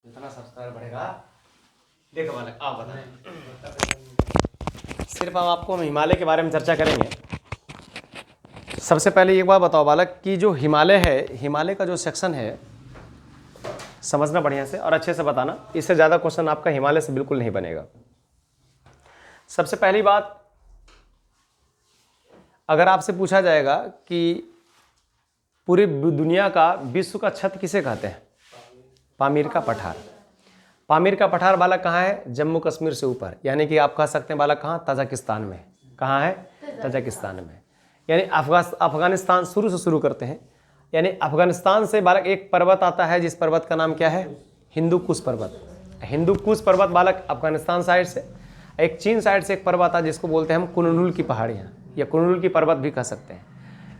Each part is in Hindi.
जितना सब्सक्राइबर बढ़ेगा। देखो बालक आप बताएं, सिर्फ अब आपको हम हिमालय के बारे में चर्चा करेंगे। सबसे पहले एक बात बताओ बालक कि जो हिमालय है, हिमालय का जो सेक्शन है, समझना बढ़िया से और अच्छे से बताना। इससे ज़्यादा क्वेश्चन आपका हिमालय से बिल्कुल नहीं बनेगा। सबसे पहली बात, अगर आपसे पूछा जाएगा कि पूरी दुनिया का विश्व का छत किसे कहते हैं, पामीर का पठार। पामीर का पठार बालक कहाँ है, जम्मू कश्मीर से ऊपर, यानी कि आप कह सकते हैं बालक कहाँ, तजाकिस्तान में। कहाँ है, तजाकिस्तान में, यानी अफगानिस्तान शुरू से शुरू करते हैं। यानी अफगानिस्तान से बालक एक पर्वत आता है, जिस पर्वत का नाम क्या है, हिंदू कुश पर्वत। हिंदू कुश पर्वत बालक अफगानिस्तान साइड से, एक चीन साइड से एक पर्वत आता है जिसको बोलते हैं हम कुनलुल की पहाड़ियाँ, या कुनलुल की पर्वत भी कह सकते हैं।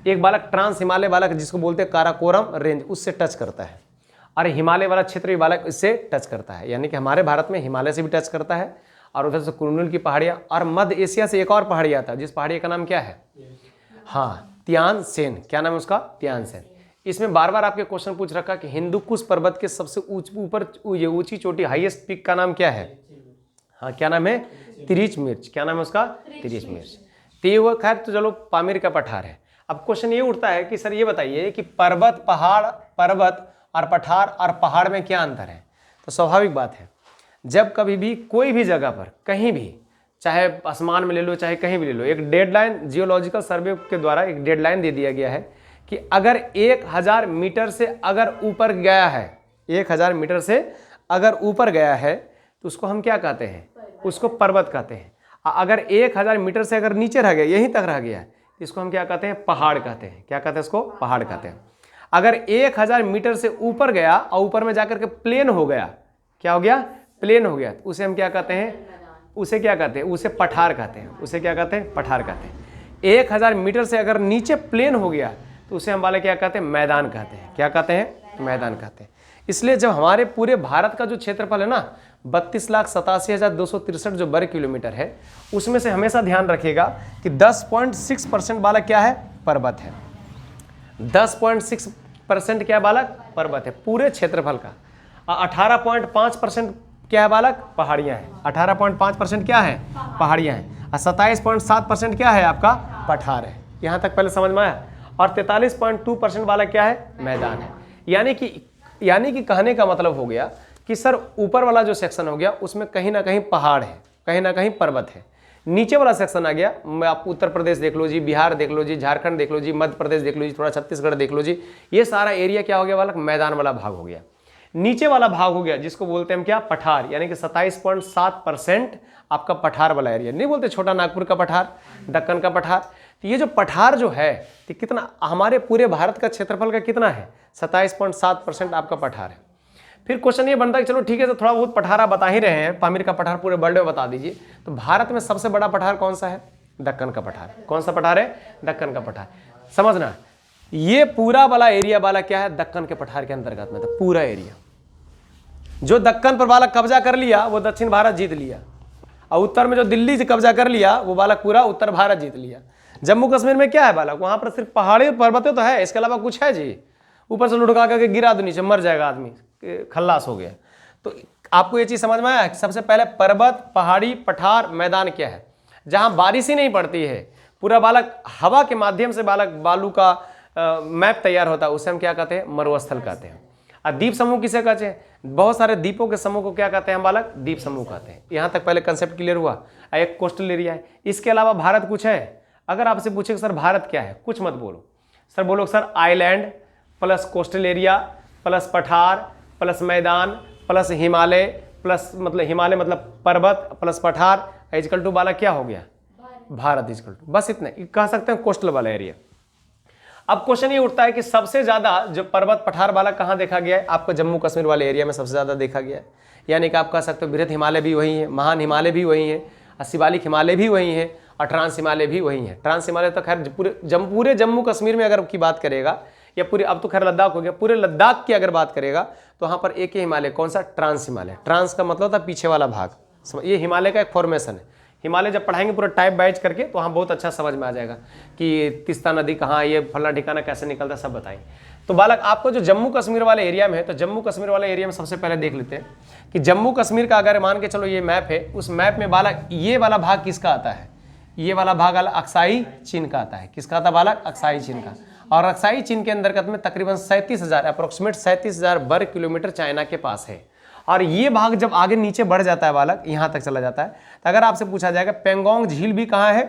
एक बालक ट्रांस हिमालय बालक जिसको बोलते हैं काराकोरम रेंज, उससे टच करता है। और हिमालय वाला क्षेत्र भी बालक इससे टच करता है, यानी कि हमारे भारत में हिमालय से भी टच करता है, और उधर से कुनलुल की पहाड़ियाँ, और मध्य एशिया से एक और पहाड़ी आता है जिस पहाड़ी का नाम क्या है, हाँ, तियान सेन। क्या नाम है उसका, तियान सेन। इसमें बार बार आपके क्वेश्चन पूछ रखा कि हिंदू कुश पर्वत के सबसे ऊपर ये ऊंची चोटी, हाईएस्ट पीक का नाम क्या है, हाँ क्या नाम है, तिरिच मिर्च। क्या नाम है उसका, तिरिच मिर्च। तो ये वो खैर, तो चलो पामीर का पठार है। अब क्वेश्चन ये उठता है कि सर ये बताइए कि पर्वत पहाड़, पर्वत और पठार और पहाड़ में क्या अंतर है। तो स्वाभाविक बात है, जब कभी भी कोई भी जगह पर कहीं भी, चाहे आसमान में ले लो चाहे कहीं भी ले लो, एक डेडलाइन जियोलॉजिकल सर्वे के द्वारा एक डेडलाइन दे दिया गया है कि अगर 1000 मीटर से अगर ऊपर गया है, 1000 मीटर से अगर ऊपर गया है तो उसको हम क्या कहते हैं, उसको पर्वत कहते हैं। अगर 1000 मीटर से अगर नीचे रह गया, यहीं तक रह गया, इसको हम क्या कहते हैं, पहाड़ कहते हैं। क्या कहते हैं इसको, पहाड़ कहते हैं। अगर 1000 मीटर से ऊपर गया और ऊपर में जाकर के प्लेन हो गया, क्या हो गया, प्लेन हो गया, तो उसे हम क्या कहते हैं, उसे क्या कहते हैं, उसे पठार कहते हैं। उसे क्या कहते हैं, पठार कहते हैं। 1000 मीटर से अगर नीचे प्लेन हो गया तो उसे हम वाले क्या कहते हैं, मैदान कहते हैं। क्या कहते हैं, मैदान कहते हैं। इसलिए जब हमारे पूरे भारत का जो क्षेत्रफल है ना, 32,87,263 जो वर्ग किलोमीटर है, उसमें से हमेशा ध्यान रखिएगा कि 10.6% बालक क्या है, पर्वत है। 10.6% क्या है बालक, पर्वत है पूरे क्षेत्रफल का। 18.5% क्या है बालक, पहाड़ियाँ हैं। 18.5% क्या है, पहाड़ियाँ हैं। और 27.7% क्या है आपका, पठार है। यहाँ तक पहले समझ में आया। और 43.2% बालक क्या है, मैदान है। यानी कि कहने का मतलब हो गया कि सर ऊपर वाला जो सेक्शन हो गया उसमें कहीं ना कहीं पहाड़ है, कहीं ना कहीं पर्वत है। नीचे वाला सेक्शन आ गया, आप उत्तर प्रदेश देख लो जी, बिहार देख लो जी, झारखंड देख लो जी, मध्य प्रदेश देख लो जी, थोड़ा छत्तीसगढ़ देख लो जी, ये सारा एरिया क्या हो गया बालक, मैदान वाला भाग हो गया। नीचे वाला भाग हो गया जिसको बोलते हैं हम क्या, पठार, यानी कि 27.7% आपका पठार वाला एरिया। नहीं बोलते छोटा नागपुर का पठार, दक्कन का पठार। तो ये जो पठार जो है, तो कितना हमारे पूरे भारत का क्षेत्रफल का कितना है, 27.7% आपका पठार है। फिर क्वेश्चन ये बनता है कि चलो ठीक है, तो थोड़ा बहुत पठार आप बता ही रहे हैं, पामीर का पठार पूरे वर्ल्ड में बता दीजिए। तो भारत में सबसे बड़ा पठार कौन सा है, दक्कन का पठार। कौन सा पठार है, दक्कन का पठार। समझना, ये पूरा वाला एरिया वाला क्या है, दक्कन के पठार के अंतर्गत में था। पूरा एरिया जो दक्कन पर बालक कब्जा कर लिया वो दक्षिण भारत जीत लिया, और उत्तर में जो दिल्ली से कब्जा कर लिया वो बालक पूरा उत्तर भारत जीत लिया। जम्मू कश्मीर में क्या है बालक, वहां पर सिर्फ पहाड़ी पर्वतें तो है, इसके अलावा कुछ है जी, ऊपर से लुढ़का करके गिरा दो नीचे, मर जाएगा आदमी, खल्लास हो गया। तो आपको ये चीज समझ में आया कि सबसे पहले पर्वत, पहाड़ी, पठार, मैदान क्या है। जहां बारिश ही नहीं पड़ती है, पूरा बालक हवा के माध्यम से बालक बालू का मैप तैयार होता है, उसे हम क्या कहते हैं, मरुस्थल कहते हैं। और द्वीप समूह किसे कहते हैं, बहुत सारे द्वीपों के समूह को क्या कहते हैं बालक, द्वीप समूह कहते हैं। यहां तक पहले कंसेप्ट क्लियर हुआ। एक कोस्टल एरिया है, इसके अलावा भारत कुछ है। अगर आपसे पूछे सर भारत क्या है, कुछ मत बोलो सर, बोलो sir island plus coastal area plus पठार प्लस मैदान प्लस हिमालय प्लस मतलब हिमालय मतलब पर्वत प्लस पठार इजकल टू बालक क्या हो गया, भारत इजकल टू, बस इतने कह सकते हैं कोस्टल वाला एरिया। अब क्वेश्चन ये उठता है कि सबसे ज्यादा जो पर्वत पठार वाला कहाँ देखा गया है, आपको जम्मू कश्मीर वाले एरिया में सबसे ज्यादा देखा गया है। यानी कि आप कह सकते हो बृहद हिमालय भी वही है, महान हिमालय भी वही है, शिवालिक हिमालय भी वही है, और ट्रांस हिमालय भी वही है। ट्रांस हिमालय तो खैर पूरे जम्मू कश्मीर में अगर की बात करेगा, या पूरे, अब तो खैर लद्दाख हो गया, पूरे लद्दाख की अगर बात करेगा तो वहाँ पर एक ही हिमालय, कौन सा, ट्रांस हिमालय। ट्रांस का मतलब था पीछे वाला भाग, ये हिमालय का एक फॉर्मेशन है। हिमालय जब पढ़ाएंगे पूरा टाइप वाइज करके तो वहाँ बहुत अच्छा समझ में आ जाएगा कि तीस्ता नदी कहाँ, ये फला ठिकाना कैसे निकलता है, सब बताएंगे। तो बालक आपको जो जम्मू कश्मीर वाले एरिया में है, तो जम्मू कश्मीर वाले एरिया में सबसे पहले देख लेते हैं कि जम्मू कश्मीर का अगर मान के चलो ये मैप है, उस मैप में बालक ये वाला भाग किसका आता है, ये वाला भाग अक्साई चीन का आता है। किसका आता है बालक, अक्साई चीन का। और अक्साई चीन के अंतर्गत में तकरीबन 37,000 अप्रोक्सीमेट 37,000 वर्ग किलोमीटर चाइना के पास है। और ये भाग जब आगे नीचे बढ़ जाता है बालक, यहाँ तक चला जाता है, तो अगर आपसे पूछा जाएगा पेंगोंग झील भी कहाँ है,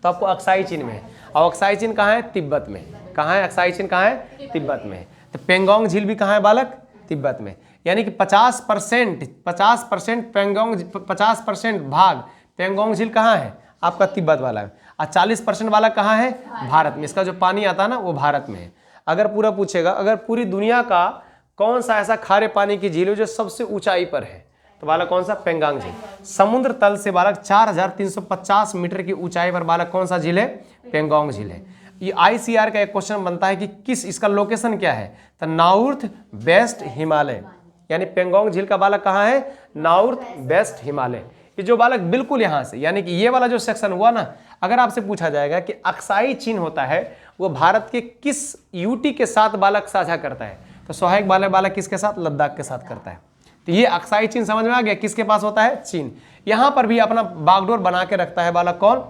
तो आपको अक्साई चीन में है। और अक्साई चीन कहाँ है, तिब्बत में। कहाँ है अक्साई चीन, कहाँ है, तिब्बत में। तो पेंगोंग झील भी कहाँ है बालक, तिब्बत में। यानी कि 50% पेंगोंग 50% भाग पेंगोंग झील कहाँ है, आपका तिब्बत वाला है। और 40% वाला कहाँ है, भारत में। इसका जो पानी आता है ना, वो भारत में है। अगर पूरा पूछेगा, अगर पूरी दुनिया का कौन सा ऐसा खारे पानी की झील है जो सबसे ऊंचाई पर है, तो बालक कौन सा, पेंगोंग झील। समुद्र तल से बालक 4350 मीटर की ऊंचाई पर बालक कौन सा झील है, पेंगोंग झील है। ये ICR का एक क्वेश्चन बनता है कि किस, इसका लोकेशन क्या है, तो नॉर्थ वेस्ट हिमालय। यानी पेंगोंग झील का बालक कहाँ है, नॉर्थ वेस्ट हिमालय। ये जो बालक बिल्कुल यहाँ से, यानी कि ये वाला जो सेक्शन हुआ ना, अगर आपसे पूछा जाएगा कि अक्साई चीन होता है वो भारत के किस यूटी के साथ बालक साझा करता है, तो स्वाभाविक बालक किसके साथ, लद्दाख के साथ करता है। तो ये अक्साई चीन समझ में आ गया, किसके पास होता है, चीन। यहाँ पर भी अपना बागडोर बना के रखता है बालक, कौन,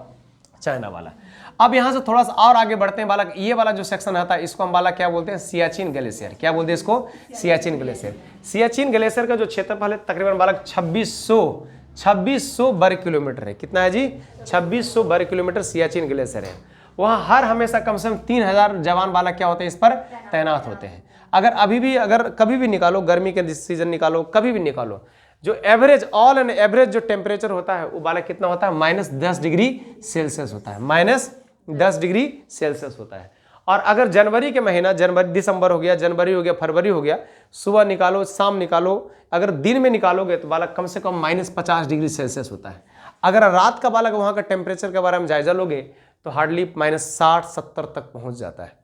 चाइना वाला। अब यहाँ से थोड़ा सा और आगे बढ़ते हैं बालक, ये वाला जो सेक्शन आता है इसको हम बालक क्या बोलते हैं, सियाचिन ग्लेशियर। क्या बोलते हैं इसको, सियाचिन ग्लेशियर। सियाचिन ग्लेशियर का जो क्षेत्रफल है तकरीबन बालक 2600 वर्ग किलोमीटर है। कितना है जी, 2600 वर्ग किलोमीटर सियाचिन ग्लेशियर है। वहाँ हर हमेशा कम से कम 3000 जवान बालक क्या होते हैं, इस पर तैनात होते हैं। अगर अभी भी, अगर कभी भी निकालो, गर्मी के सीजन निकालो, कभी भी निकालो, जो एवरेज, ऑल एंड एवरेज जो टेम्परेचर होता है वो बालक कितना होता है, -10 डिग्री सेल्सियस होता है, -10 डिग्री सेल्सियस होता है। और अगर जनवरी के महीना, जनवरी, दिसंबर हो गया, जनवरी हो गया, फरवरी हो गया, सुबह निकालो, शाम निकालो, अगर दिन में निकालोगे तो बालक कम से कम -50 डिग्री सेल्सियस होता है। अगर रात का बालक वहाँ का टेम्परेचर के बारे में जायजा लोगे तो हार्डली -60-70 तक पहुँच जाता है।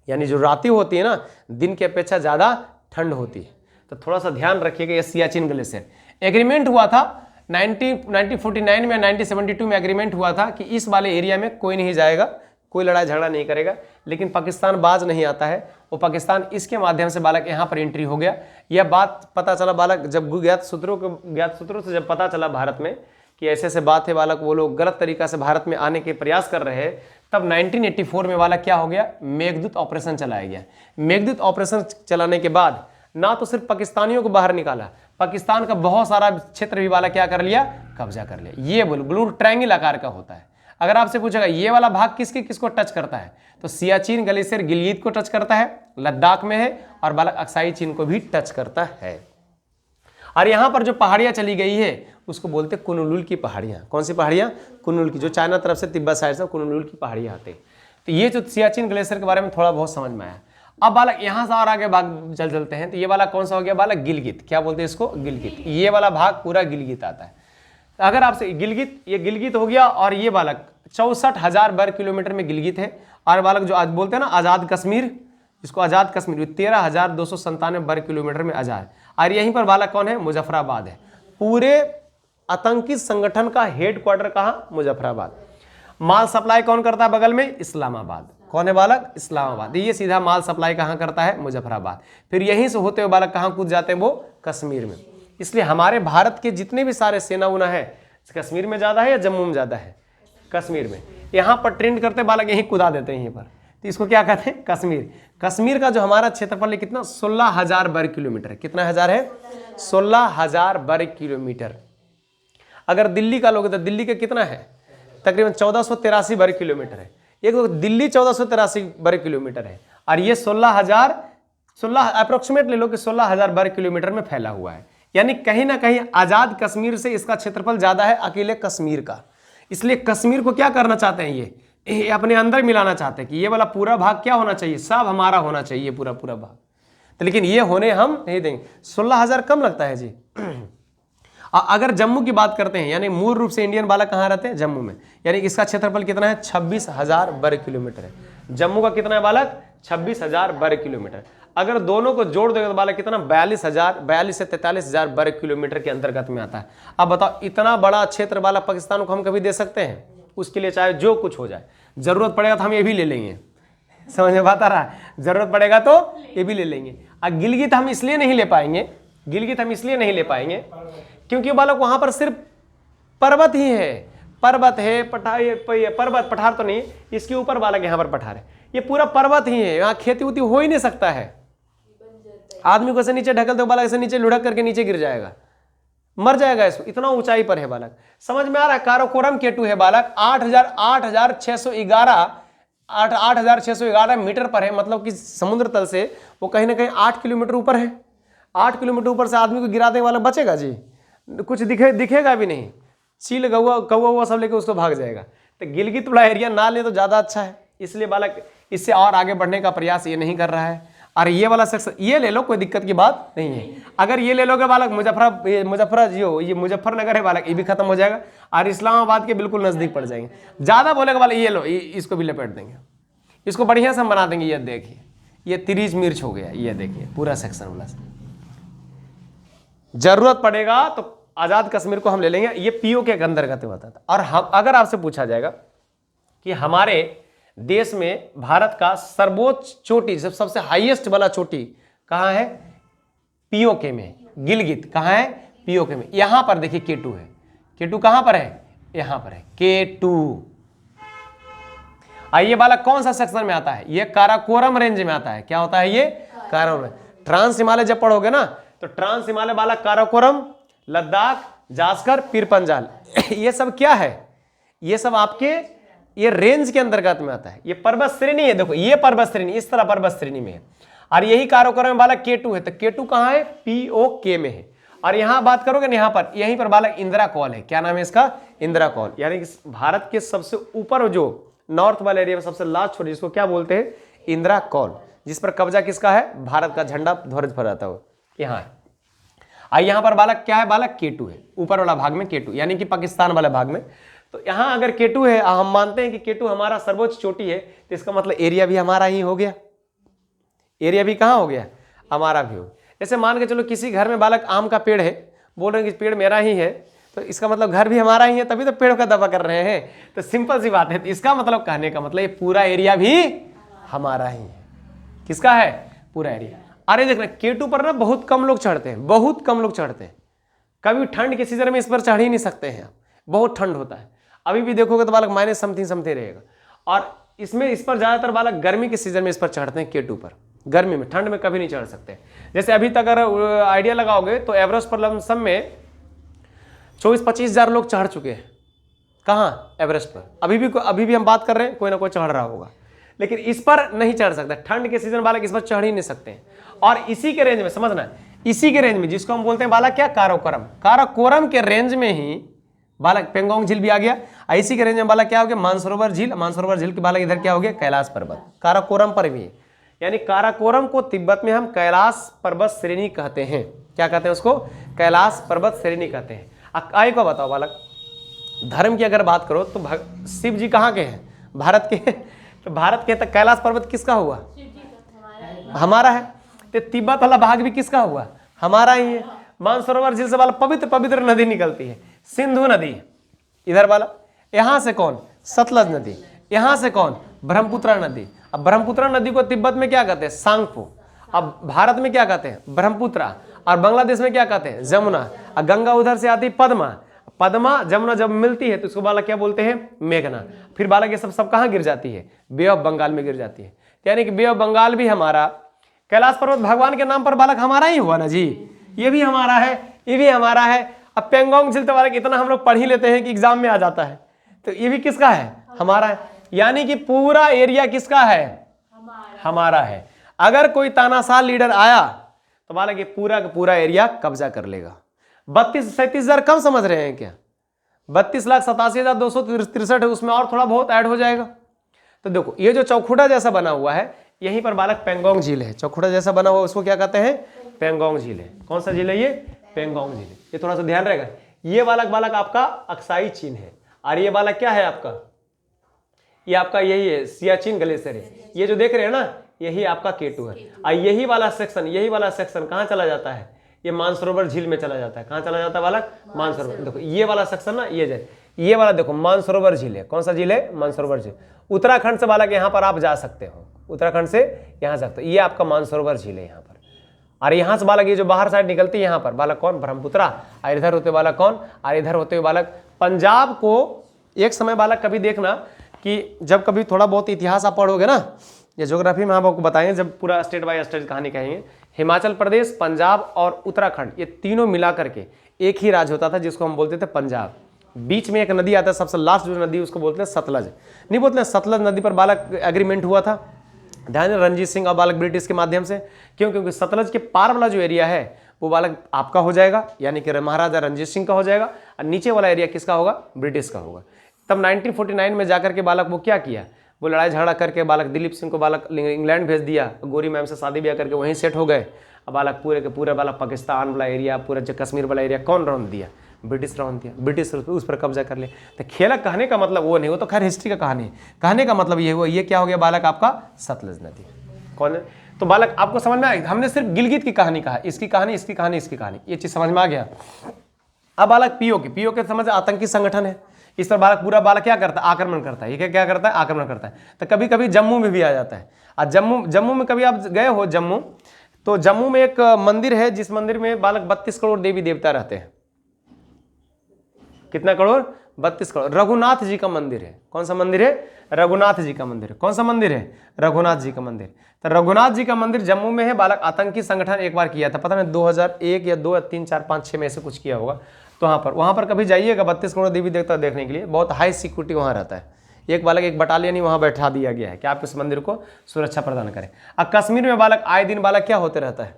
यानी जो रातें होती है ना, दिन की अपेक्षा ज़्यादा ठंड होती है। तो थोड़ा सा ध्यान रखिएगा। ये सियाचिन ग्लेशियर एग्रीमेंट हुआ था 1949 में, 1972 में एग्रीमेंट हुआ था कि इस वाले एरिया में कोई नहीं जाएगा, कोई लड़ाई झगड़ा नहीं करेगा। लेकिन पाकिस्तान बाज नहीं आता है, वो पाकिस्तान इसके माध्यम से बालक यहाँ पर एंट्री हो गया। यह बात पता चला बालक जब ज्ञात सूत्रों से जब पता चला भारत में कि ऐसे ऐसे बात है बालक, वो लोग गलत तरीका से भारत में आने के प्रयास कर रहे हैं, तब 1984 में बालक क्या हो गया, मेघदूत ऑपरेशन चलाया गया। मेघदूत ऑपरेशन चलाने के बाद ना तो सिर्फ पाकिस्तानियों को बाहर निकाला, पाकिस्तान का बहुत सारा क्षेत्र भी बालक क्या कर लिया, कब्जा कर लिया। ये ब्लू ट्रायंगल आकार का होता है। अगर आपसे पूछेगा ये वाला भाग किसको टच करता है, तो सियाचिन ग्लेशियर गिलगित को टच करता है, लद्दाख में है, और बालक अक्साई चीन को भी टच करता है। और यहाँ पर जो पहाड़ियाँ चली गई है उसको बोलते हैं कुनलुल की पहाड़ियाँ। कौन सी पहाड़ियाँ, कुनलुल की, जो चाइना तरफ से तिब्बत साइड से कुनलुल की पहाड़ियाँ आते हैं। तो ये जो सियाचिन ग्लेशियर के बारे में थोड़ा बहुत समझ में आया। अब बालक यहाँ से और आगे भाग चलते हैं, तो ये वाला कौन सा हो गया बालक, गिलगित। क्या बोलते हैं इसको, गिलगित। ये वाला भाग पूरा गिलगित आता है। अगर आपसे गिलगित, ये गिलगित हो गया, और ये बालक 64,000 वर्ग किलोमीटर में गिलगित है। और बालक जो आज बोलते हैं ना आज़ाद कश्मीर, इसको आज़ाद कश्मीर 13,297 वर्ग किलोमीटर में आज़ाद। और यहीं पर बालक कौन है, मुजफ्फराबाद है। पूरे आतंकी संगठन का हेडक्वार्टर कहाँ, मुजफ्फराबाद। माल सप्लाई कौन करता है बगल में, इस्लामाबाद। कौन है बालक, इस्लामाबाद। ये सीधा माल सप्लाई कहाँ करता है, मुजफ्फराबाद। फिर यहीं से होते हुए बालक कहाँ कूद जाते हैं, वो कश्मीर में। इसलिए हमारे भारत के जितने भी सारे सेना उना है, कश्मीर में ज़्यादा है या जम्मू में ज़्यादा है, कश्मीर में। यहाँ पर ट्रेंड करते बालक यहीं कूदा देते हैं यहीं पर, तो इसको क्या कहते हैं, कश्मीर। कश्मीर का जो हमारा क्षेत्रफल है कितना, 16,000 वर्ग किलोमीटर है। कितना हजार है, 16,000 वर्ग किलोमीटर। अगर दिल्ली का लोगे तो दिल्ली का कितना है, तकरीबन 1483 वर्ग किलोमीटर है। एक तो दिल्ली 1483 वर्ग किलोमीटर है, और ये 16 अप्रोक्सीमेट ले लो कि 16,000 वर्ग किलोमीटर में फैला हुआ है। यानी कहीं ना कहीं आज़ाद कश्मीर से इसका क्षेत्रफल ज़्यादा है अकेले कश्मीर का। इसलिए कश्मीर को क्या करना चाहते हैं, ये अपने अंदर मिलाना चाहते हैं कि ये वाला पूरा भाग क्या होना चाहिए, सब हमारा होना चाहिए, पूरा भाग। तो लेकिन ये होने हम नहीं देंगे। 16,000 कम लगता है जी। अगर जम्मू की बात करते हैं, यानी मूल रूप से इंडियन बालक कहाँ रहते हैं, जम्मू में। यानी इसका क्षेत्रफल कितना है, 26,000 वर्ग किलोमीटर है। जम्मू का कितना है बालक, 26,000 वर्ग किलोमीटर। अगर दोनों को जोड़ देगा तो बालक कितना, 42 से 43,000 वर्ग किलोमीटर के अंतर्गत में आता है। अब बताओ, इतना बड़ा क्षेत्र वाला पाकिस्तान को हम कभी दे सकते हैं? उसके लिए चाहे जो कुछ हो जाए, जरूरत पड़ेगा तो हम ये भी ले लेंगे, समझ में बात आ रहा है? जरूरत पड़ेगा तो ये भी ले लेंगे। अब गिलगित हम इसलिए नहीं ले पाएंगे, गिलगित हम इसलिए नहीं ले पाएंगे क्योंकि बालक वहां पर सिर्फ पर्वत ही है, पर्वत है, पर्वत पठार तो नहीं, इसके ऊपर बालक यहाँ पर पठार है, ये पूरा पर्वत ही है, यहाँ खेती उती हो ही नहीं सकता है। आदमी को ऐसे नीचे ढकल दो बालक, ऐसे नीचे लुढ़क करके नीचे गिर जाएगा, मर जाएगा, इसको इतना ऊंचाई पर है बालक। समझ में आ रहा है? काराकोरम केटू है बालक 8,611 मीटर पर है, मतलब कि समुद्र तल से वो कहीं ना कहीं 8 किलोमीटर ऊपर है। 8 किलोमीटर ऊपर से आदमी को गिरा देने वाला बचेगा जी? कुछ दिखेगा भी नहीं, चील कौवा हुआ सब लेके उसको भाग जाएगा। तो गिलगित वाला एरिया ना ले तो ज़्यादा अच्छा है, इसलिए बालक इससे और आगे बढ़ने का प्रयास ये नहीं कर रहा है। और ये वाला सेक्शन ये ले लो, कोई दिक्कत की बात नहीं है। अगर ये ले लोगे बालक मुजफ्फरनगर है बालक, ये भी खत्म हो जाएगा और इस्लामाबाद के बिल्कुल नज़दीक पड़ जाएंगे। ज़्यादा बोलेगा बालक ये लो, इसको भी लपेट देंगे, इसको बढ़िया से हम बना देंगे। ये देखिए, ये तिरिच मिर्च हो गया, ये देखिए पूरा सेक्शन वाला। जरूरत पड़ेगा तो आज़ाद कश्मीर को हम ले लेंगे, ये पीओके के अंतर्गत होता था। और हम अगर आपसे पूछा जाएगा कि हमारे देश में भारत का सर्वोच्च चोटी, सबसे हाईएस्ट वाला चोटी कहाँ है? पीओके में। गिलगित कहाँ है? पीओके में। यहां पर देखिए केटू है, केटू कहां पर है? यहां पर है केटू। आइए बालक कौन सा सेक्शन में आता है? ये काराकोरम रेंज में आता है। क्या होता है ये? काराकोरम। ट्रांस हिमालय जब पढ़ोगे ना तो ट्रांस हिमालय बालक काराकोरम, लद्दाख, जास्कर, पीर पंजाल ये सब क्या है? ये सब आपके ये रेंज के अंतर्गत में आता है। ये पर्वत श्रेणी है, देखो ये पर्वत श्रेणी इस तरह पर्वत श्रेणी में है। और यही काराकोरम में बालक केटू है। तो केटू कहां है? पीओके में है। और यहां बात करोगे ना, यहां पर यहीं पर बालक इंदिरा कॉल है। क्या नाम है इसका? इंदिरा कॉल। यानी कि भारत के सबसे ऊपर जो नॉर्थ वाले एरिया में सबसे लास्ट छोटी, जिसको क्या बोलते हैं? इंदिरा कॉल, जिस पर कब्जा किसका है? भारत का झंडा ध्वज फहराता हुआ यहाँ है। यहां पर बालक क्या है? बालक केटू है, ऊपर वाला भाग में केटू, यानी कि पाकिस्तान वाले भाग में। तो यहां अगर केटू है, हम मानते हैं कि केटू हमारा सर्वोच्च चोटी है, तो इसका मतलब एरिया भी हमारा ही हो गया। एरिया भी कहां हो गया? हमारा भी हो। जैसे मान के चलो किसी घर में बालक आम का पेड़ है, बोल रहे हैं कि पेड़ मेरा ही है, तो इसका मतलब घर भी हमारा ही है, तभी तो पेड़ का दावा कर रहे हैं। तो सिंपल सी बात है। तो इसका मतलब कहने का मतलब ये पूरा एरिया भी हमारा ही है। किसका है? पूरा एरिया। अरे देखना केटू पर ना बहुत कम लोग चढ़ते हैं, बहुत कम लोग चढ़ते हैं। कभी ठंड के सीजन में इस पर चढ़ ही नहीं सकते हैं, बहुत ठंड होता है। अभी भी देखोगे तो बालक माइनस समथिंग रहेगा। और इसमें इस पर ज्यादातर बालक गर्मी के सीजन में इस पर चढ़ते हैं, केटू पर। गर्मी में, ठंड में कभी नहीं चढ़ सकते। जैसे अभी तक अगर आइडिया लगाओगे तो एवरेस्ट पर लमसम में 24-25 हजार लोग चढ़ चुके हैं। कहाँ? एवरेस्ट पर। अभी भी हम बात कर रहे हैं, कोई ना कोई चढ़ रहा होगा, लेकिन इस पर नहीं चढ़ सकता। ठंड के सीजन बालक इस पर चढ़ ही नहीं सकते हैं। और इसी के रेंज में, समझना, इसी के रेंज में जिसको हम बोलते हैं बालक क्या? काराकोरम। काराकोरम के रेंज में ही बालक पेंगोंग झील भी आ गया। इसी के रेंज में बालक क्या हो गया? मानसरोवर झील। मानसरोवर झील के बालक इधर क्या हो गया? कैलाश पर्वत। काराकोरम पर भी है। यानी काराकोरम को तिब्बत में हम कैलाश पर्वत श्रेणी कहते हैं। क्या कहते हैं उसको? कैलाश पर्वत श्रेणी कहते हैं। आगे को बताओ बालक, धर्म की अगर बात करो तो शिव जी कहाँ के हैं? भारत के। तो भारत के, तो कैलाश पर्वत किसका हुआ? हमारा है। तो तिब्बत वाला भाग भी किसका हुआ? हमारा ही है। मानसरोवर झील से वाला पवित्र पवित्र नदी निकलती है, सिंधु नदी। इधर वाला यहां से कौन? सतलज नदी। यहां से कौन? ब्रह्मपुत्रा नदी। अब ब्रह्मपुत्रा नदी को तिब्बत में क्या कहते हैं? सांगपो। अब भारत में क्या कहते हैं? ब्रह्मपुत्रा। और बांग्लादेश में क्या कहते हैं? जमुना। और गंगा उधर से आती पद्मा। पद्मा जमुना जब मिलती है तो इसको बालक क्या बोलते हैं? मेघना। फिर बालक ये सब कहाँ गिर जाती है? बे ऑफ बंगाल में गिर जाती है। यानी कि बे ऑफ बंगाल भी हमारा, कैलाश पर्वत भगवान के नाम पर बालक हमारा ही हुआ ना जी। ये भी हमारा है, ये भी हमारा है। अब पेंगोंग झील तो बालक इतना हम लोग पढ़ ही लेते हैं कि एग्जाम में आ जाता है। तो ये भी किसका है? हमारा है। यानी कि पूरा एरिया किसका है? हमारा है। अगर कोई तानाशाह लीडर आया तो बालक ये पूरा का पूरा एरिया कब्जा कर लेगा। 32-37 हजार कम समझ रहे हैं क्या? 32,87,263 है, उसमें और थोड़ा बहुत ऐड हो जाएगा। तो देखो ये जो चौखुटा जैसा बना हुआ है, यहीं पर बालक पेंगोंग झील है। चौखुटा जैसा बना हुआ उसको क्या कहते हैं? पेंगोंग झील है। कौन सा झील है ये? पेंगोंग झील है। ये थोड़ा सा ध्यान रहेगा। ये बालक आपका अक्साई चीन है। और ये बालक क्या है आपका? ये आपका यही है, सियाचिन ग्लेशियर है। ये जो देख रहे हैं ना, यही आपका केटू है। और यही वाला सेक्शन कहाँ चला जाता है? ये मानसरोवर झील में चला जाता है। कहाँ चला जाता है बालक? मानसरोवर। देखो ये वाला सेक्शन ना, ये वाला देखो मानसरोवर झील है। कौन सा झील है? मानसरोवर झील। उत्तराखंड से बालक यहाँ पर आप जा सकते हो। उत्तराखंड से यहाँ तक। तो ये आपका मानसरोवर झील है यहाँ पर। और यहाँ से बालक ये जो बाहर साइड निकलती है यहाँ पर बालक कौन, ब्रह्मपुत्रा। और इधर होते बालक कौन, और इधर होते हुए बालक पंजाब को। एक समय बालक कभी देखना कि जब कभी थोड़ा बहुत इतिहास आप पढ़ोगे ना या ज्योग्राफी में हम आपको बताएंगे, जब पूरा स्टेट बाय स्टेट कहानी कहेंगे, हिमाचल प्रदेश, पंजाब और उत्तराखंड ये तीनों मिला करके एक ही राज्य होता था जिसको हम बोलते थे पंजाब। बीच में एक नदी आता है, सबसे लास्ट जो नदी उसको बोलते हैं सतलज, नहीं बोलते हैं सतलज नदी पर बालक एग्रीमेंट हुआ था, ध्यान है, रणजीत सिंह और बालक ब्रिटिश के माध्यम से। क्यों? क्योंकि सतलज के पार वाला जो एरिया है वो बालक आपका हो जाएगा, यानी कि महाराजा रणजीत सिंह का हो जाएगा, और नीचे वाला एरिया किसका होगा, ब्रिटिश का होगा। तब 1949 में जाकर के बालक वो क्या किया, वो लड़ाई झगड़ा करके बालक दिलीप सिंह को बालक इंग्लैंड भेज दिया, गोरी मैम से शादी ब्याह करके वहीं सेट हो गए। अब बालक पूरे के पूरे बालक पाकिस्तान वाला एरिया, पूरा जो कश्मीर वाला एरिया कौन रौन दिया, ब्रिटिश रौन दिया, ब्रिटिश उस पर कब्जा कर लिया। तो खेला कहने का मतलब वो नहीं, वो तो खैर हिस्ट्री का कहानी है। कहने का मतलब ये हुआ, ये क्या हो गया बालक आपका सतलज नदी। कौन है? तो बालक आपको समझ में आया, हमने सिर्फ गिलगित की कहानी कहा, इसकी कहानी, इसकी कहानी, इसकी कहानी, ये चीज समझ में आ गया। अब बालक पीओके समझ, आतंकी संगठन है। इस पर बालक पूरा बालक क्या करता है, आक्रमण करता है। ये क्या करता है, आक्रमण करता है। तो कभी कभी जम्मू में भी आ जाता है। और जम्मू में कभी आप गए हो जम्मू, तो जम्मू में एक मंदिर है जिस मंदिर में बालक 32 करोड़ देवी देवता रहते हैं। कितना करोड़, 32 करोड़। रघुनाथ जी का मंदिर है। कौन सा मंदिर है, रघुनाथ जी का मंदिर है। कौन सा मंदिर है, रघुनाथ जी का मंदिर। तो रघुनाथ जी का मंदिर जम्मू में है। बालक आतंकी संगठन एक बार किया था, पता नहीं 2001 या 2 या 3 4 5 6 में से कुछ किया होगा। तो वहाँ पर कभी जाइएगा 32 करोड़ देवी देवता देखने के लिए, बहुत हाई सिक्योरिटी वहाँ रहता है। एक बालक एक बटालियन ही वहाँ बैठा दिया गया है कि आप इस मंदिर को सुरक्षा प्रदान करें। अब कश्मीर में बालक आए दिन बालक क्या होते रहता है,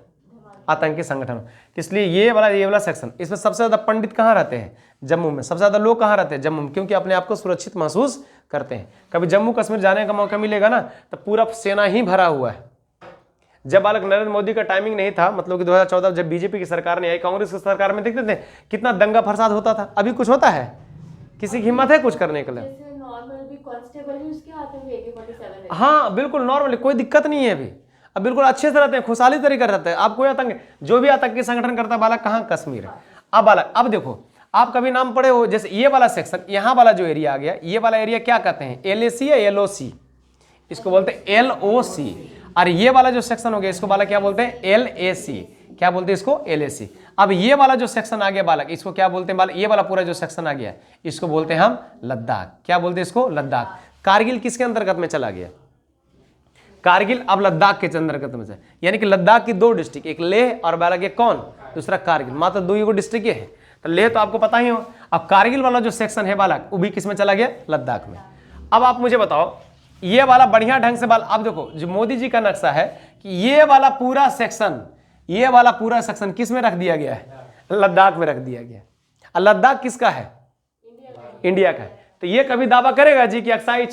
आतंकी संगठन। इसलिए ये वाला सेक्शन, इसमें सबसे ज्यादा पंडित कहाँ रहते हैं, जम्मू में। सबसे ज्यादा लोग कहाँ रहते हैं, जम्मू में, क्योंकि अपने आप को सुरक्षित महसूस करते हैं। कभी जम्मू कश्मीर जाने का मौका मिलेगा ना, तो पूरा सेना ही भरा हुआ है। जब बालक नरेंद्र मोदी का टाइमिंग नहीं था, मतलब कि 2014 जब बीजेपी की सरकार ने आई, कांग्रेस की सरकार में देखते थे कितना दंगा फसाद होता था। अभी कुछ होता है, किसी की हिम्मत है कुछ करने के लिए? हाँ बिल्कुल नॉर्मली, कोई दिक्कत नहीं है अभी। अब बिल्कुल अच्छे से रहते हैं, खुशहाली तरीके रहते हैं। आप कोई आतंक, जो भी आतंकी संगठन करता है बालक कहाँ, कश्मीर है। अब बालक, अब देखो, आप कभी नाम पढ़े हो, जैसे ये वाला सेक्शन, यहाँ वाला जो एरिया आ गया, ये वाला एरिया क्या कहते हैं, LAC या LOC, इसको बोलते हैं LOC। और ये वाला जो सेक्शन हो गया इसको बालक क्या बोलते हैं, LAC। क्या बोलते हैं इसको, LAC। अब ये वाला जो सेक्शन आ गया बालक, इसको क्या बोलते हैं बालक, ये वाला पूरा जो सेक्शन आ गया इसको बोलते हैं हम लद्दाख। क्या बोलते हैं इसको, लद्दाख। कारगिल किसके अंतर्गत में चला गया, कारगिल अब लद्दाख के अंतर्गत में है। यानी कि लद्दाख की 2 डिस्ट्रिक्ट, एक लेह और बालक एक कौन, दूसरा कारगिल, मात्र 2 डिस्ट्रिक्ट है। तो लेह तो आपको पता ही हो। अब कारगिल वाला जो सेक्शन है बालक, वो भी किस में चला गया, लद्दाख में। अब आप मुझे बताओ, ये वाला बढ़िया ढंग से अब देखो, जो मोदी जी का नक्शा है कि ये वाला पूरा सेक्शन किस में रख दिया गया है, लद्दाख में रख दिया गया। और लद्दाख किसका है, इंडिया का है। तो ये कभी दावा करेगा जी कि अक्साई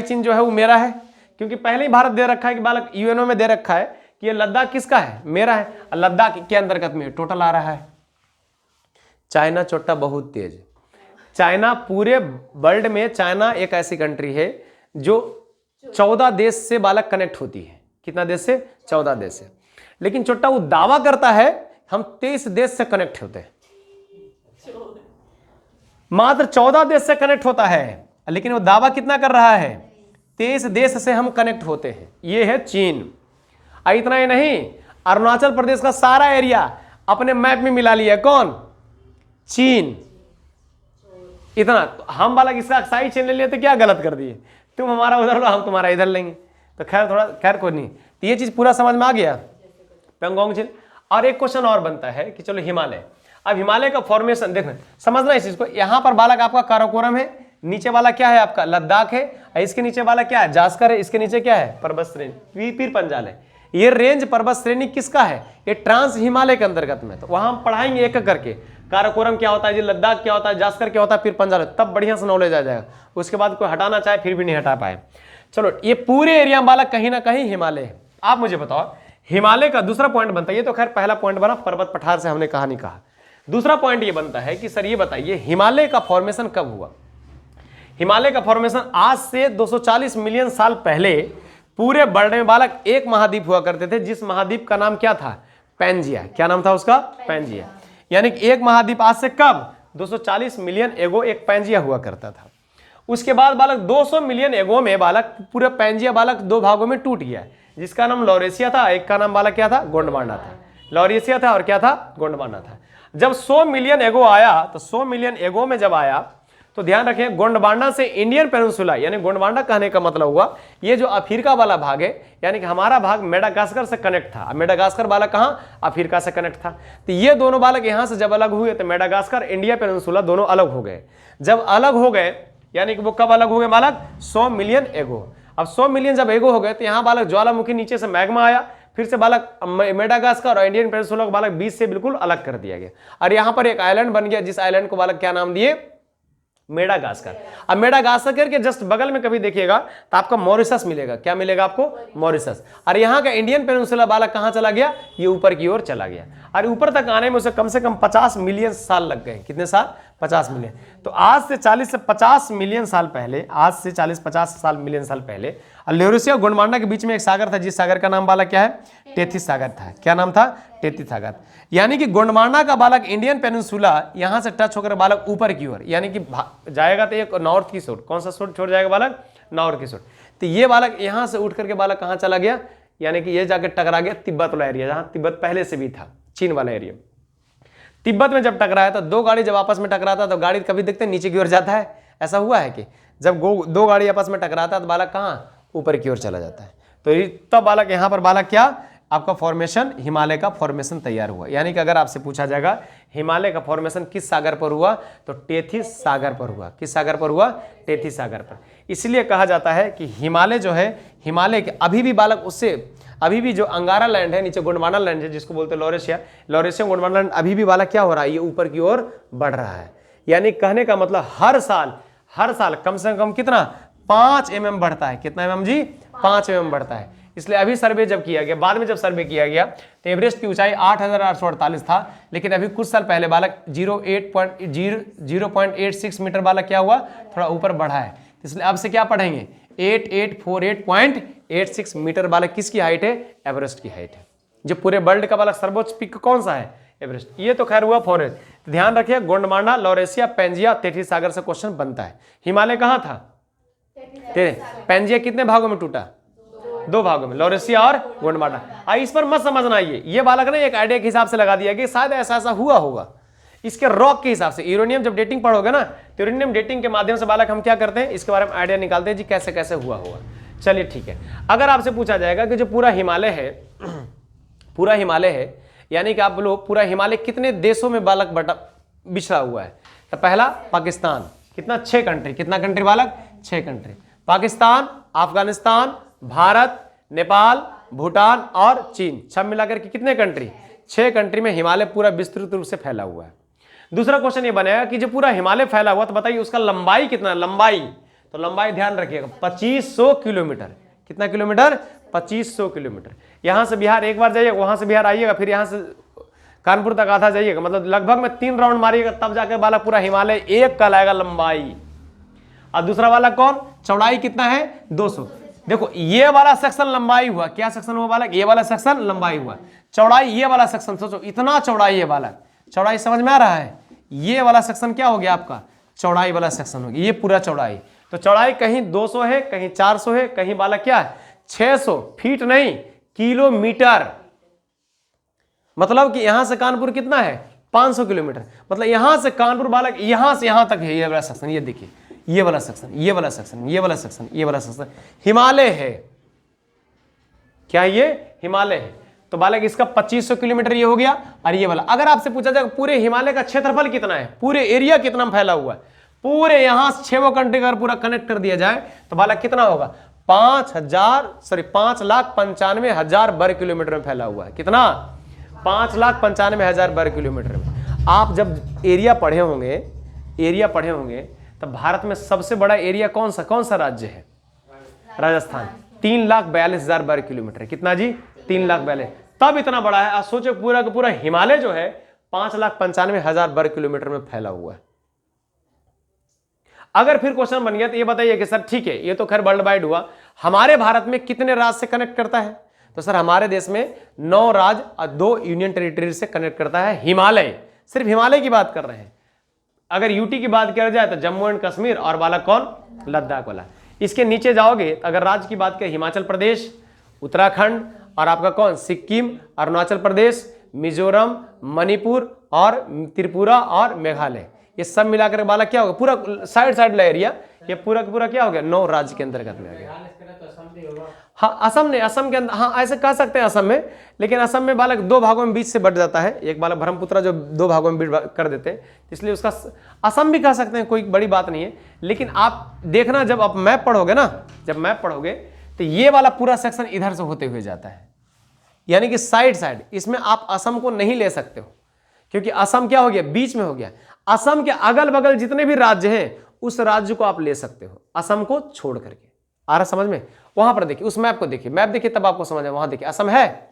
चिन्ह जो है वो मेरा है, क्योंकि पहले ही भारत दे रखा है कि बालक UNO में दे रखा है कि ये लद्दाख किसका है, मेरा है। और लद्दाख के अंतर्गत में टोटल आ रहा है, चाइना चोट्टा बहुत तेज। चाइना पूरे वर्ल्ड में, चाइना एक ऐसी कंट्री है जो 14 देश से बालक कनेक्ट होती है। कितना देश से, 14 देश से। लेकिन चोट्टा वो दावा करता है हम 23 देश से कनेक्ट होते हैं, मात्र 14 देश से कनेक्ट होता है। लेकिन वो दावा कितना कर रहा है, 23 देश से हम कनेक्ट होते हैं। ये है चीन। इतना ही नहीं, अरुणाचल प्रदेश का सारा एरिया अपने मैप में मिला लिया, कौन, चीन। इतना तो हम बालक इसका अक्साई चिन्ह ले लिए तो क्या गलत कर दिए, तुम हमारा उधर लो, हम तुम्हारा इधर लेंगे। तो खैर कोई नहीं। तो ये चीज पूरा समझ में आ गया, पेंगोंग झील। और एक क्वेश्चन और बनता है कि चलो हिमालय, अब हिमालय का फॉर्मेशन देखना, समझना इस चीज को। यहाँ पर बालक आपका काराकोरम है, नीचे वाला क्या है आपका, लद्दाख है, इसके नीचे वाला क्या है, जास्कर है, इसके नीचे क्या है, पर्वत श्रेणी, पीर पंजाल है। ये रेंज पर्वत श्रेणी किसका है, ये ट्रांस हिमालय के अंतर्गत में। तो वहां हम पढ़ाएंगे एक एक करके, काराकोरम क्या होता है जी, लद्दाख क्या होता है, जास्कर क्या होता है, पीर पंजाल, तब बढ़िया से नॉलेज आ जाएगा। उसके बाद कोई हटाना चाहे फिर भी नहीं हटा पाए। चलो, ये पूरे एरिया में बालक कहीं ना कहीं हिमालय है। आप मुझे बताओ, हिमालय का दूसरा पॉइंट बनता है, ये तो खैर पहला पॉइंट बना, पर्वत पठार से हमने कहानी कहा। दूसरा पॉइंट ये बनता है कि सर ये बताइए हिमालय का फॉर्मेशन कब हुआ। हिमालय का फॉर्मेशन आज से 240 मिलियन साल पहले पूरे वर्ल्ड में बालक एक महाद्वीप हुआ करते थे, जिस महाद्वीप का नाम क्या था, पैंजिया। क्या नाम था उसका, पैंजिया। यानी कि एक महाद्वीप आज से कब, 240 मिलियन एगो एक पैंजिया हुआ करता था। उसके बाद बालक 200 मिलियन एगो में बालक पूरा पैंजिया बालक दो भागों में टूट गया, जिसका नाम लॉरेशिया था, एक का नाम बालक क्या था, गोंडवाना था। लॉरेशिया था और क्या था, गोंडवाना था। जब 100 मिलियन एगो आया, तो 100 मिलियन एगो में जब आया तो ध्यान रखें, गोंडवाना से इंडियन पेनिनसुला, यानी गोंडवाना कहने का मतलब हुआ ये जो अफ्रीका वाला भाग है, यानी कि हमारा भाग मेडागास्कर से कनेक्ट था। मेडागास्कर बालक कहाँ, अफ्रीका से कनेक्ट था। तो ये दोनों बालक यहां से जब अलग हुए तो मेडागास्कर, इंडिया पेनिनसुला दोनों अलग हो गए। जब अलग हो गए यानी कि वो कब अलग हो गए बालक, 100 मिलियन एगो। अब 100 मिलियन जब एगो हो गए तो यहाँ बालक ज्वालामुखी नीचे से मैग्मा आया, फिर से बालक मेडागास्कर और इंडियन पेनिनसुला को बालक बीच से बिल्कुल अलग कर दिया गया, और यहाँ पर एक आइलैंड बन गया, जिस आइलैंड को बालक क्या नाम दिए, मेडागास्कर। अब मेडागास्कर के जस्ट बगल में कभी देखिएगा तो आपका मॉरिशस मिलेगा। क्या मिलेगा आपको, मॉरिशस। और यहाँ का इंडियन पेनिनसुला बालक कहाँ चला गया, ये ऊपर की ओर चला गया, और ऊपर तक आने में उसे कम से कम 50 मिलियन साल लग गए। कितने साल, 50 मिलियन। तो आज से 40 से 50 मिलियन साल पहले, आज से 40-50 साल मिलियन साल पहले लॉरेशिया और गोंडवाना के बीच में एक सागर था, जिस सागर का नाम बालक क्या है, टेथिस सागर था। क्या नाम था, टेथिस सागर। यानी कि गोंडवाना का बालक इंडियन पेनिनसुला यहां से टच होकर बालक ऊपर की ओर, यानी कि जाएगा तो एक नॉर्थ की ओर। कौन सा छोड़ जाएगा बालक, नॉर्थ की ओर। तो ये बालक यहां से उठ करके बालक कहां चला गया, यानी कि ये जाकर टकरा गया तिब्बत वाला एरिया, जहां तिब्बत पहले से भी था, चीन वाला एरिया। तिब्बत में जब टकराया तो दो गाड़ी जब आपस में टकराता तो गाड़ी कभी देखते नीचे की ओर जाता है, ऐसा हुआ है कि जब दो गाड़ी आपस में टकराता तो बालक कहाँ, ऊपर की ओर चला जाता है। तो तब बालक यहाँ पर बालक क्या, आपका फॉर्मेशन, हिमालय का फॉर्मेशन तैयार हुआ। यानी कि अगर आपसे पूछा जाएगा हिमालय का फॉर्मेशन किस सागर पर हुआ, तो टेथिस सागर पर हुआ। किस सागर पर हुआ, टेथिस सागर पर। इसलिए कहा जाता है कि हिमालय जो है, हिमालय के अभी भी बालक उससे, अभी भी जो अंगारा लैंड है, नीचे गोंडवाना लैंड है जिसको बोलते हैं लॉरेशिया, लॉरेशिया गोंडवाना लैंड अभी भी बालक क्या हो रहा है, ये ऊपर की ओर बढ़ रहा है। यानी कहने का मतलब हर साल कम से कम कितना, 5 mm बढ़ता है। कितना mm जी, 5 mm बढ़ता है। इसलिए अभी सर्वे जब किया गया, बाद में जब सर्वे किया गया तो एवरेस्ट की ऊंचाई 8,848 था, लेकिन अभी कुछ साल पहले बालक 0.86 मीटर बालक क्या हुआ, थोड़ा ऊपर बढ़ा है। इसलिए अब से क्या पढ़ेंगे, 8848.86 मीटर बालक किसकी हाइट है, एवरेस्ट की हाइट है। जो पूरे वर्ल्ड का बालक सर्वोच्च पीक कौन सा है, एवरेस्ट। ये तो खैर हुआ फॉरेस्ट। तो ध्यान रखिए, गोंडवाना, लॉरेशिया, पैंजिया, टेथिस सागर से क्वेश्चन बनता है। हिमालय कहाँ था, पैंजिया कितने भागों में टूटा, 2 भागों में, लॉरेशिया और गोंडवाना। इस पर मत समझना, ये बालक ने एक आइडिया के हिसाब से लगा दिया कि शायद ऐसा हुआ होगा, इसके रॉक के हिसाब से। यूरेनियम जब डेटिंग पढ़ोगे ना, तो यूरेनियम डेटिंग के माध्यम से बालक हम क्या करते हैं, इसके बारे में आइडिया निकालते हैं जी कैसे कैसे हुआ होगा। चलिए ठीक है। अगर आपसे पूछा जाएगा कि जो पूरा हिमालय है, पूरा हिमालय है, यानी कि आप लोग पूरा हिमालय कितने देशों में बालक बिछड़ा हुआ है, तो पहला पाकिस्तान, कितना, 6 कंट्री। कितना कंट्री बालक, 6 कंट्री। पाकिस्तान, अफगानिस्तान, भारत, नेपाल, भूटान और चीन, सब मिलाकर के कितने कंट्री, 6 कंट्री में हिमालय पूरा विस्तृत रूप से फैला हुआ है। दूसरा क्वेश्चन ये बनेगा कि जो पूरा हिमालय फैला हुआ, तो बताइए उसका लंबाई कितना, लंबाई, तो लंबाई ध्यान रखिएगा 2500 किलोमीटर। कितना किलोमीटर, 2500 किलोमीटर। यहां से बिहार एक बार जाइएगा, वहां से बिहार आइएगा, फिर यहां से कानपुर तक आधा जाइएगा, मतलब लगभग में 3 राउंड मारिएगा, तब जाकर बालक पूरा हिमालय एक कहलाएगा लंबाई। और दूसरा वाला कौन, चौड़ाई कितना है, 200। देखो ये वाला सेक्शन लंबाई हुआ, क्या सेक्शन हुआ बालक, ये वाला सेक्शन लंबाई हुआ। चौड़ाई ये वाला सेक्शन, सोचो इतना चौड़ाई है बालक, चौड़ाई समझ में आ रहा है। ये वाला सेक्शन क्या हो गया आपका, चौड़ाई वाला सेक्शन हो गया, ये पूरा चौड़ाई। तो चौड़ाई कहीं 200 है, कहीं 400 है, कहीं बालक क्या है 600 फीट नहीं, किलोमीटर। मतलब कि यहां से कानपुर कितना है, 500 किलोमीटर। मतलब यहां से कानपुर बालक यहां से यहां तक है ये वाला सेक्शन। ये देखिए, ये वाला सेक्शन, ये वाला सेक्शन, ये वाला सेक्शन, ये वाला सेक्शन हिमालय है। क्या ये हिमालय है। तो बालक इसका 2500 किलोमीटर ये हो गया। और ये वाला, अगर आपसे पूछा जाए पूरे हिमालय का क्षेत्रफल कितना है, पूरे एरिया कितना फैला हुआ है, पूरे यहां 6 कंट्री का पूरा कनेक्ट कर दिया जाए तो बालक कितना होगा, 5,95,000 वर्ग किलोमीटर में फैला हुआ है। कितना, 5,95,000 वर्ग किलोमीटर में। आप जब एरिया पढ़े होंगे तो भारत में सबसे बड़ा एरिया कौन सा राज्य है, राजस्थान, 3,42,000 वर्ग किलोमीटर। कितना जी, 3,42,000। तब इतना बड़ा है। सोचो पूरा का पूरा हिमालय जो है 5,95,000 वर्ग किलोमीटर में फैला हुआ है। अगर फिर क्वेश्चन बन गया तो ये बताइए कि सर ठीक है, ये तो खैर वर्ल्ड वाइड हुआ, हमारे भारत में कितने राज्य से कनेक्ट करता है, तो सर हमारे देश में 9 राज्य और 2 यूनियन टेरिटरी से कनेक्ट करता है हिमालय। सिर्फ हिमालय की बात कर रहे हैं। अगर यूटी की बात किया जाए तो जम्मू एंड कश्मीर और बालक कौन, लद्दाख वाला। इसके नीचे जाओगे अगर राज्य की बात करें, हिमाचल प्रदेश, उत्तराखंड और आपका कौन, सिक्किम, अरुणाचल प्रदेश, मिजोरम, मणिपुर और त्रिपुरा और मेघालय, ये सब मिलाकर बालक क्या होगा, पूरा साइड साइड एरिया, ये पूरा का पूरा क्या हो गया, 9 राज्य के अंतर्गत में आ गया। हाँ असम ने, असम के अंदर, हाँ ऐसे कह सकते हैं असम में, लेकिन असम में बालक 2 भागों में बीच से बढ़ जाता है, एक बालक ब्रह्मपुत्र जो 2 भागों में कर देते हैं, इसलिए उसका असम भी कह सकते हैं, कोई बड़ी बात नहीं है। लेकिन आप देखना जब आप मैप पढ़ोगे ना, जब मैप पढ़ोगे तो ये वाला पूरा सेक्शन इधर से होते हुए जाता है, यानी कि साइड साइड, इसमें आप असम को नहीं ले सकते हो, क्योंकि असम क्या हो गया, बीच में हो गया। असम के अगल बगल जितने भी राज्य हैं उस राज्य को आप ले सकते हो, असम को छोड़ करके। आ रहा समझ में? वहां पर देखिए, उस मैप को देखिए, मैप देखिए तब आपको समझ में, वहां देखिए असम है,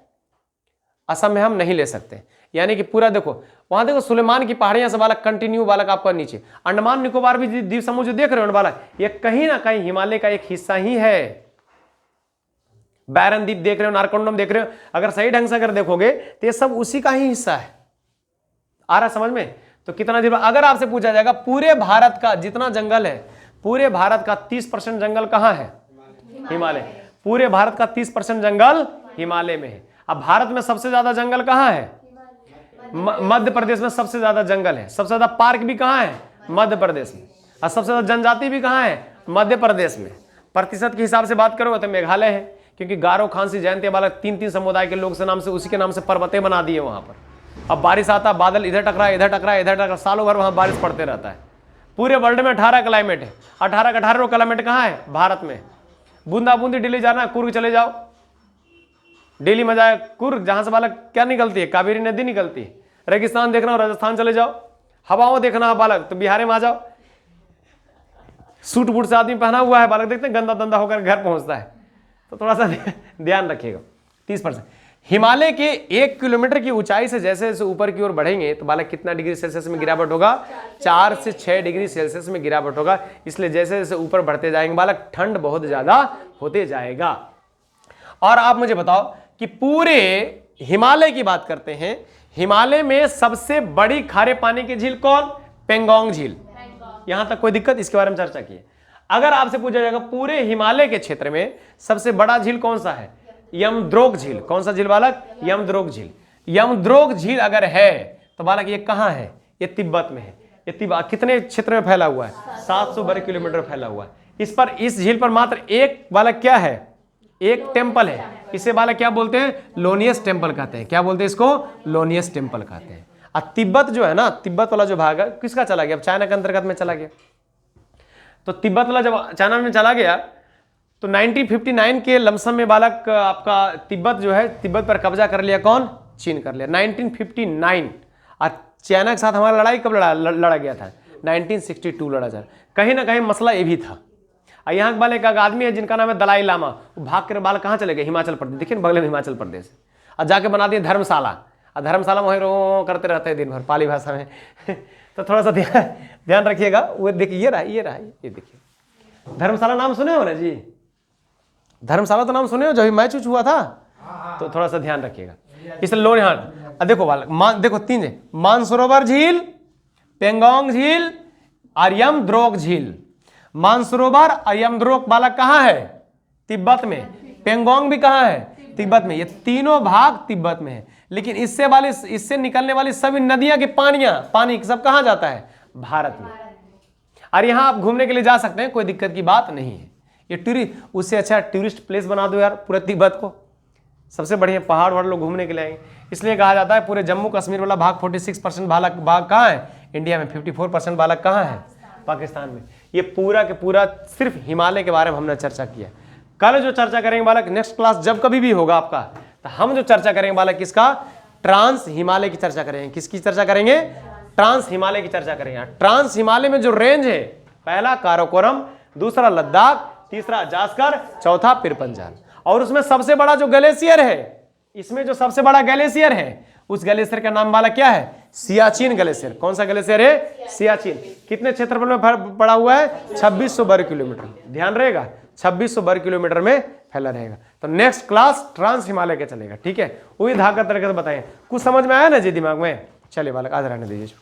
असम में हम नहीं ले सकते, यानी कि पूरा देखो, वहां देखो सुलेमान की पहाड़ियां से बालक कंटिन्यू बालक आपका नीचे, अंडमान निकोबार भी द्वीप समूह जो देख रहे हो ना बालक, ये कहीं ना कहीं हिमालय का एक हिस्सा ही है। बैरन द्वीप देख रहे हो, नारकोंडम देख रहे हो, अगर सही ढंग से अगर देखोगे तो ये सब उसी का ही हिस्सा है। आ रहा समझ में? तो कितना दिन, अगर आपसे पूछा जाएगा पूरे भारत का जितना जंगल है, पूरे भारत का 30% जंगल कहां है, हिमालय। पूरे भारत का 30% जंगल हिमालय में है। अब भारत में सबसे ज्यादा जंगल कहां है, मध्य प्रदेश में सबसे ज्यादा जंगल है। सबसे ज्यादा पार्क भी कहां है, मध्य प्रदेश में। और सबसे ज्यादा जनजाति भी कहां है, मध्य प्रदेश में। प्रतिशत के हिसाब से बात करोगे तो मेघालय है, क्योंकि गारो, खांसी, जयंती बालक 3-3 समुदाय के लोग से नाम से, उसी के नाम से पर्वतें बना दिए वहां पर। अब बारिश आता, बादल इधर टकरा इधर टकरा इधर टकरा, सालों भर वहां बारिश पड़ते रहता है। पूरे वर्ल्ड में 18 क्लाइमेट है, 18 क्लाइमेट कहां है, भारत में। बूंदा बूंदी दिल्ली जाना, कुर्ग चले जाओ, दिल्ली में जाए कुर्ग, जहां से बालक क्या निकलती है, कावेरी नदी निकलती है। रेगिस्तान देखना हो राजस्थान चले जाओ, हवाओं देखना है बालक तो बिहार में आ जाओ। सूट बूट से आदमी पहना हुआ है बालक, देखते हैं गंदा दंदा होकर घर पहुंचता है, तो थोड़ा सा ध्यान रखिएगा। 30%। हिमालय के 1 किलोमीटर की ऊंचाई से जैसे जैसे ऊपर की ओर बढ़ेंगे तो बालक कितना डिग्री सेल्सियस में गिरावट होगा, 4 से 6 डिग्री सेल्सियस में गिरावट होगा। इसलिए जैसे जैसे ऊपर बढ़ते जाएंगे बालक ठंड बहुत ज्यादा होते जाएगा। और आप मुझे बताओ कि पूरे हिमालय की बात करते हैं, हिमालय में सबसे बड़ी खारे पानी की झील कौन, पेंगोंग झील। यहां तक कोई दिक्कत, इसके बारे में चर्चा की है। अगर आपसे पूछा जाएगा पूरे हिमालय के क्षेत्र में सबसे बड़ा झील कौन सा है, यमद्रोग झील। कौन सा झील बालक, यमद्रोग झील। यमद्रोग झील अगर है तो बालक ये कहां है, ये तिब्बत में है। ये तिब्बत कितने क्षेत्र में फैला हुआ है, 700 वर्ग किलोमीटर फैला हुआ है। इस झील पर मात्र एक बालक क्या है, एक टेम्पल है। इसे बालक क्या बोलते हैं, लोनियस टेम्पल कहते हैं। क्या बोलते हैं इसको, लोनियस टेम्पल कहते हैं। और तिब्बत जो है ना, तिब्बत वाला जो भाग है किसका चला गया, अब चाइना के अंतर्गत में चला गया। तो तिब्बत वाला जब चाइना में चला गया तो 1959 के लमसम में बालक आपका तिब्बत जो है, तिब्बत पर कब्जा कर लिया कौन, चीन कर लिया 1959। और चाइना के साथ हमारा लड़ाई कब लड़ा गया था, 1962 लड़ा जा। कहीं ना कहीं मसला ये भी था। और यहाँ बाल एक आदमी है जिनका नाम है दलाई लामा, वो भाग कर बाल कहाँ चले गए, हिमाचल प्रदेश। देखिए बगल में हिमाचल प्रदेश, और जाके बना दिए धर्मशाला। और धर्मशाला में वहीं रो करते रहते हैं दिन भर पाली भाषा में तो थोड़ा सा ध्यान रखिएगा। वो देखिए ये देखिए धर्मशाला, नाम सुने हो ना जी, धर्मशाला तो नाम सुने हो, जब मैच हुआ था, तो थोड़ा सा ध्यान रखिएगा। इसलिए लो यहाँ देखो बालक, देखो 3 मानसरोवर झील, पेंगोंग झील और यमद्रोग झील। मानसरोवर और यमद्रोग बालक कहाँ है, तिब्बत में। पेंगोंग भी कहाँ है, तिब्बत में। ये तीनों भाग तिब्बत में है। लेकिन इससे निकलने वाली सभी नदियां के पानी सब कहाँ जाता है, भारत में। और यहाँ आप घूमने के लिए जा सकते हैं, कोई दिक्कत की बात नहीं है। ये उससे अच्छा टूरिस्ट प्लेस बना दो यार पूरे तिब्बत को, सबसे बढ़िया पहाड़ वाले लोग घूमने के लिए आएंगे। इसलिए कहा जाता है पूरे जम्मू कश्मीर वाला भाग 46% भाग कहाँ है, इंडिया में। 54% बालक कहाँ है, पाकिस्तान में। ये पूरा के पूरा सिर्फ हिमालय के बारे में हमने चर्चा किया। कल जो चर्चा करेंगे बालक, नेक्स्ट क्लास जब कभी भी होगा आपका, तो हम जो चर्चा करेंगे बालक किसका, ट्रांस हिमालय की चर्चा करेंगे। किसकी चर्चा करेंगे, ट्रांस हिमालय की चर्चा करेंगे। ट्रांस हिमालय में जो रेंज है, पहला काराकोरम, दूसरा लद्दाख, तीसरा जास्कर, चौथा पिरपंजाल। और उसमें सबसे बड़ा जो ग्लेशियर है, इसमें जो सबसे बड़ा ग्लेशियर है, उस ग्लेशियर का नाम वाला क्या है, सियाचिन ग्लेशियर। कौन सा ग्लेशियर है, सियाचिन। कितने क्षेत्रफल में पड़ा हुआ है, 2600 वर्ग किलोमीटर। ध्यान रहेगा, 2600 वर्ग किलोमीटर में फैला रहेगा। तो नेक्स्ट क्लास ट्रांस हिमालय का चलेगा, ठीक है। वही धागा तरीके से बताएं। कुछ समझ में आया ना जी दिमाग में, चलिए बालक आज रहने दीजिए।